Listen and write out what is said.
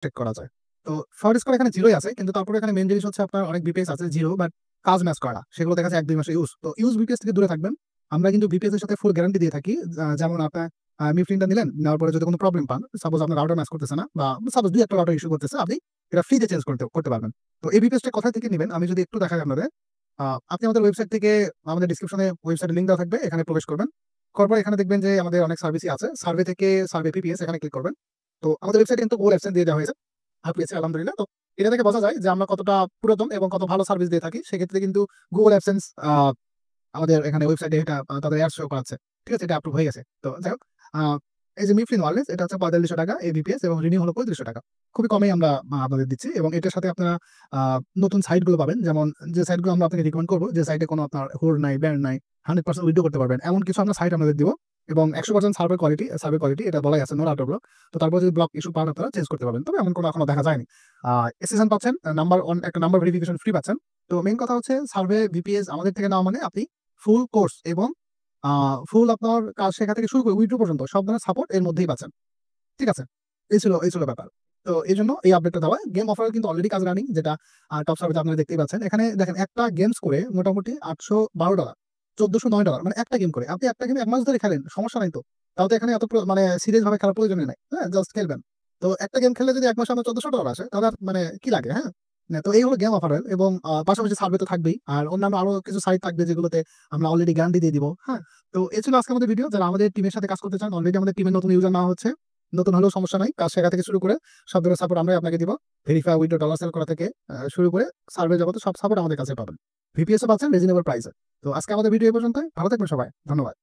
Check করা যায়। তো ফরওয়ার্ড স্কোর এখানে 0ই আছে, কিন্তু তারপরে এখানে মেইন জিনিস হচ্ছে আপনার অনেক বিপিএস আছে 0 বাট কাজ ম্যাচ করে না। সেগুলো দেখা যায় 1-2 মাসে ইউজ। তো ইউজ বিপিএস থেকে দূরে থাকবেন। আমরা কিন্তু বিপিএস এর সাথে ফুল গ্যারান্টি দিয়ে থাকি। যেমন আপনার মিফলিনটা নিলেন, নেওয়ার পরে যদি কোনো প্রবলেম পান, সাপোজ আপনার রাউটার ম্যাচ করতেছে না বা সাপোজ 2-1টা রাউটার ইস্যু করতেছে, আপনি এটা ফ্রিতে চেঞ্জ করতে পারবেন। তো এই বিপিএসটা কোথা থেকে নিবেন আমি যদি একটু দেখাই আপনাদের। আপনি আমাদের ওয়েবসাইট থেকে, আমাদের ডেসক্রিপশনে ওয়েবসাইটের লিংক দেওয়া থাকবে, এখানে প্রবেশ করবেন। করার পর এখানে দেখবেন যে আমাদের অনেক সার্ভিসই আছে। সার্ভে থেকে সার্ভে পিপিএস এখানে ক্লিক করবেন। তো আমাদের ওয়েবসাইটে কিন্তু গুগল অ্যাডসেন্স দিয়ে দেওয়া হয়েছে। পেয়েছি আলহামদুলিল্লাহ। তো এটা থেকে বোঝা যায় যে আমরা কতটা পুরাতন এবং কত ভালো সার্ভিস দিয়ে থাকি। সেক্ষেত্রে কিন্তু গুগল অ্যাডসেন্স আমাদের এখানে ওয়েবসাইটে এটা তাদের অ্যাড শো করাচ্ছে। ঠিক আছে? এটা অ্যাপ্রুভ হয়ে গেছে। তো যাই হোক, আ এই যে মিফলিন ওয়্যারলেস এটা হচ্ছে ৳৪৫০০ এবিপিএস এবং রিনিউ হলো ৳৩৫০০। খুবই কমেই আমরা আপনাদের দিচ্ছি এবং এটার সাথে আপনারা আ নতুন সাইটগুলো পাবেন। যেমন যে সাইটগুলো আমরা আপনাকে রিকমেন্ড করব, যে সাইটে কোনো আপনার হোল্ড নাই, ব্যান্ড নাই, 100% উইথড্র করতে পারবেন। এমন কিছু আমরা সাইট আপনাদের দিব এবং 100% সার্ভার কোয়ালিটি এটা বলাই আছে, নো ডাউট ব্লক। তো তারপর যদি ব্লক ইস্যু পান আপনারা চেঞ্জ করতে পারবেন। তবে এমন কোনো এখনো দেখা যায়নি। এসএসএন পাচ্ছেন, নাম্বার 1 একটা নাম্বার ভেরিফিকেশন ফ্রি পাচ্ছেন। তো মেইন কথা হচ্ছে সার্ভে ভিপিএস আমাদের থেকে নেওয়া মানে আপনি ফুল কোর্স এবং আ ফুল আপনার কাজ শেখা থেকে শুরু করে উইথড্র পর্যন্ত সব ধরনের সাপোর্ট এর মধ্যেই পাচ্ছেন। ঠিক আছে? এই ছিল ব্যাপার। তো এজন্য এই আপডেটটা দেওয়া। গেম অফারের কিন্তু অলরেডি কাজ রানিং, যেটা টপ সার্ভেতে আপনারা দেখতেই পাচ্ছেন। এখানে দেখেন একটা গেমস করে মোটামুটি $812, $1409 মানে একটা গেম করে। আপনি একটা গেম 1 মাস ধরে খেলেন, সমস্যা নাই তো। তাও তো এখানে এত মানে সিরিয়াস ভাবে খেলার প্রয়োজনই নাই। হ্যাঁ? জাস্ট খেলবেন। তো একটা গেম খেললে যদি 1 মাসে আপনার $1400 আসে, তাহলে আর মানে কি লাগে, হ্যাঁ? তো এই হলো গেম অফারের এবং পাশাপাশি সার্ভে তো থাকবেই। আর অন্যান্য আরো কিছু সাইট থাকবে যেগুলোতে আমরা অলরেডি গ্যারান্টি দিয়ে দিব। হ্যাঁ? তো এই ছিল আজকে আমাদের ভিডিও। যারা আমাদের টিমের সাথে কাজ করতে চান, অলরেডি আমাদের টিমের নতুন ইউজার নেওয়া হচ্ছে। নতুন হলেও সমস্যা নাই। কাজ শেখা থেকে শুরু করে সব ধরনের সাপোর্ট আমরাই আপনাকে দিব। ভেরিফাই, উইথড্র, ডলার সেল করা থেকে শুরু করে সার্ভে জগতে সব সাপোর্ট আমাদের কাছে পাবেন। ভিপিএস ও পাচ্ছেন রিজনেবল প্রাইসে। তো আজকে আমাদের ভিডিও এই পর্যন্তই। ভালো থাকবেন সবাই। ধন্যবাদ।